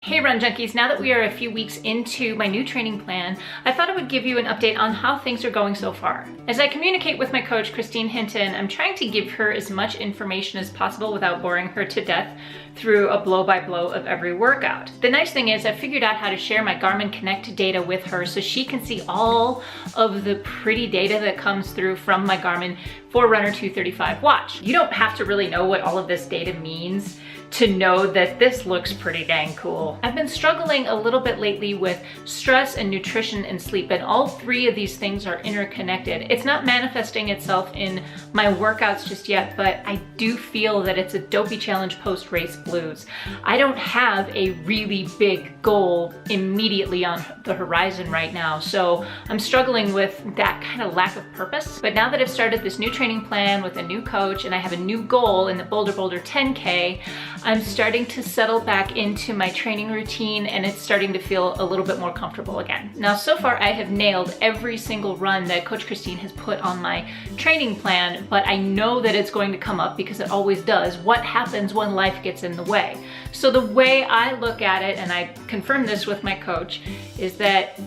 Hey Run Junkies, now that we are a few weeks into my new training plan, I thought I would give you an update on how things are going so far. As I communicate with my coach, Christine Hinton, I'm trying to give her as much information as possible without boring her to death through a blow-by-blow of every workout. The nice thing is I've figured out how to share my Garmin Connect data with her so she can see all of the pretty data that comes through from my Garmin Forerunner 235 watch. You don't have to really know what all of this data means to know that this looks pretty dang cool. I've been struggling a little bit lately with stress and nutrition and sleep, and all three of these things are interconnected. It's not manifesting itself in my workouts just yet, but I do feel that it's a dopey challenge post-race blues. I don't have a really big goal immediately on the horizon right now, so I'm struggling with that kind of lack of purpose. But now that I've started this new training plan with a new coach and I have a new goal in the Boulder 10K, I'm starting to settle back into my training routine and it's starting to feel a little bit more comfortable again. Now, so far I have nailed every single run that Coach Christine has put on my training plan, but I know that it's going to come up because it always does. What happens when life gets in the way? So the way I look at it, and I confirmed this with my coach, is that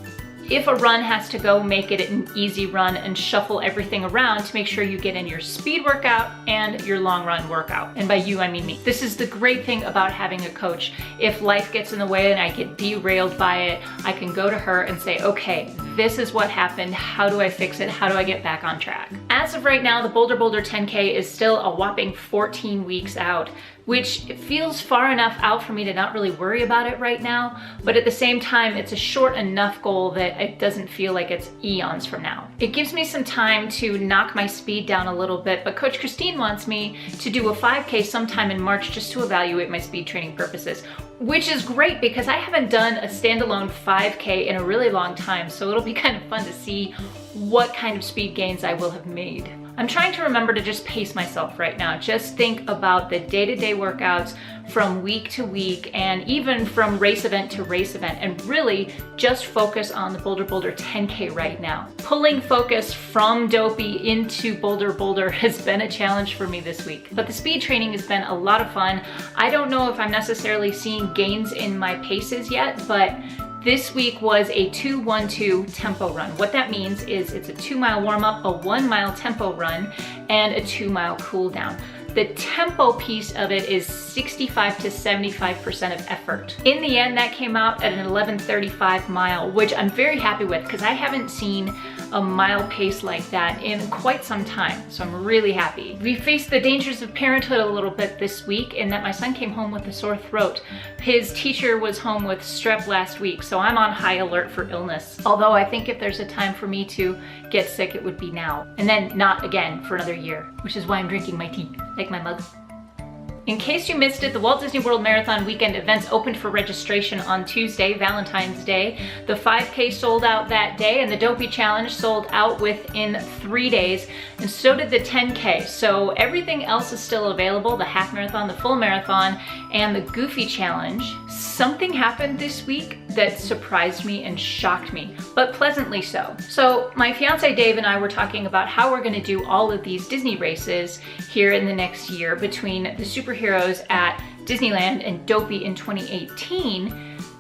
if a run has to go, make it an easy run and shuffle everything around to make sure you get in your speed workout and your long run workout. And by you, I mean me. This is the great thing about having a coach. If life gets in the way and I get derailed by it, I can go to her and say, okay, this is what happened. How do I fix it? How do I get back on track? As of right now, the Boulder 10K is still a whopping 14 weeks out, which feels far enough out for me to not really worry about it right now. But at the same time, it's a short enough goal that it doesn't feel like it's eons from now. It gives me some time to knock my speed down a little bit, but Coach Christine wants me to do a 5K sometime in March just to evaluate my speed training purposes, which is great because I haven't done a standalone 5K in a really long time, so it'll be kind of fun to see what kind of speed gains I will have made. I'm trying to remember to just pace myself right now. Just think about the day-to-day workouts from week to week and even from race event to race event, and really just focus on the Boulder 10K right now. Pulling focus from dopey into Boulder has been a challenge for me this week, but the speed training has been a lot of fun. I don't know if I'm necessarily seeing gains in my paces yet, but this week was a 2-1-2 tempo run. What that means is it's a 2-mile warm-up, a 1-mile tempo run, and a 2-mile cool down. The tempo piece of it is 65 to 75% of effort. In the end, that came out at an 11:35 mile, which I'm very happy with because I haven't seen a mile pace like that in quite some time, so I'm really happy. We faced the dangers of parenthood a little bit this week in that my son came home with a sore throat. His teacher was home with strep last week, so I'm on high alert for illness. Although I think if there's a time for me to get sick, it would be now. And then not again for another year, which is why I'm drinking my tea, like my mug. In case you missed it, the Walt Disney World Marathon weekend events opened for registration on Tuesday, Valentine's Day. The 5K sold out that day, and the Dopey Challenge sold out within 3 days, and so did the 10K. So everything else is still available, the half marathon, the full marathon, and the Goofy Challenge. Something happened this week that surprised me and shocked me, but pleasantly so. So my fiance Dave and I were talking about how we're gonna do all of these Disney races here in the next year between the superheroes at Disneyland and Dopey in 2018.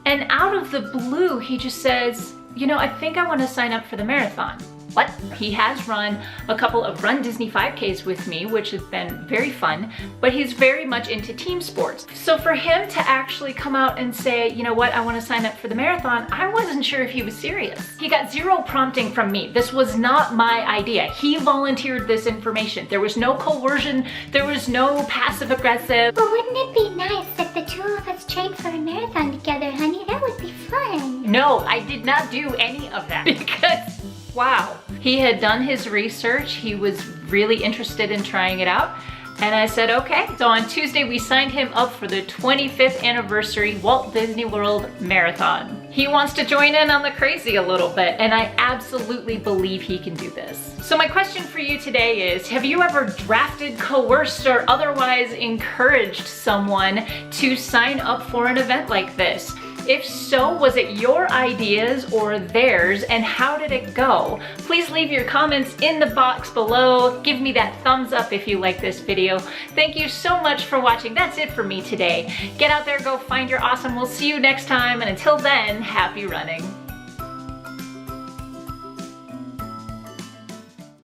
And out of the blue, he just says, you know, I think I wanna sign up for the marathon. What? He has run a couple of Run Disney 5Ks with me, which has been very fun, but he's very much into team sports. So for him to actually come out and say, you know what, I want to sign up for the marathon, I wasn't sure if he was serious. He got zero prompting from me. This was not my idea. He volunteered this information. There was no coercion. There was no passive aggressive. But wouldn't it be nice if the two of us trained for a marathon together, honey? That would be fun. No, I did not do any of that because wow. He had done his research. He was really interested in trying it out. And I said, okay. So on Tuesday, we signed him up for the 25th anniversary Walt Disney World Marathon. He wants to join in on the crazy a little bit, and I absolutely believe he can do this. So my question for you today is, have you ever drafted, coerced, or otherwise encouraged someone to sign up for an event like this? If so, was it your ideas or theirs, and how did it go? Please leave your comments in the box below. Give me that thumbs up if you like this video. Thank you so much for watching. That's it for me today. Get out there, go find your awesome. We'll see you next time, and until then, happy running.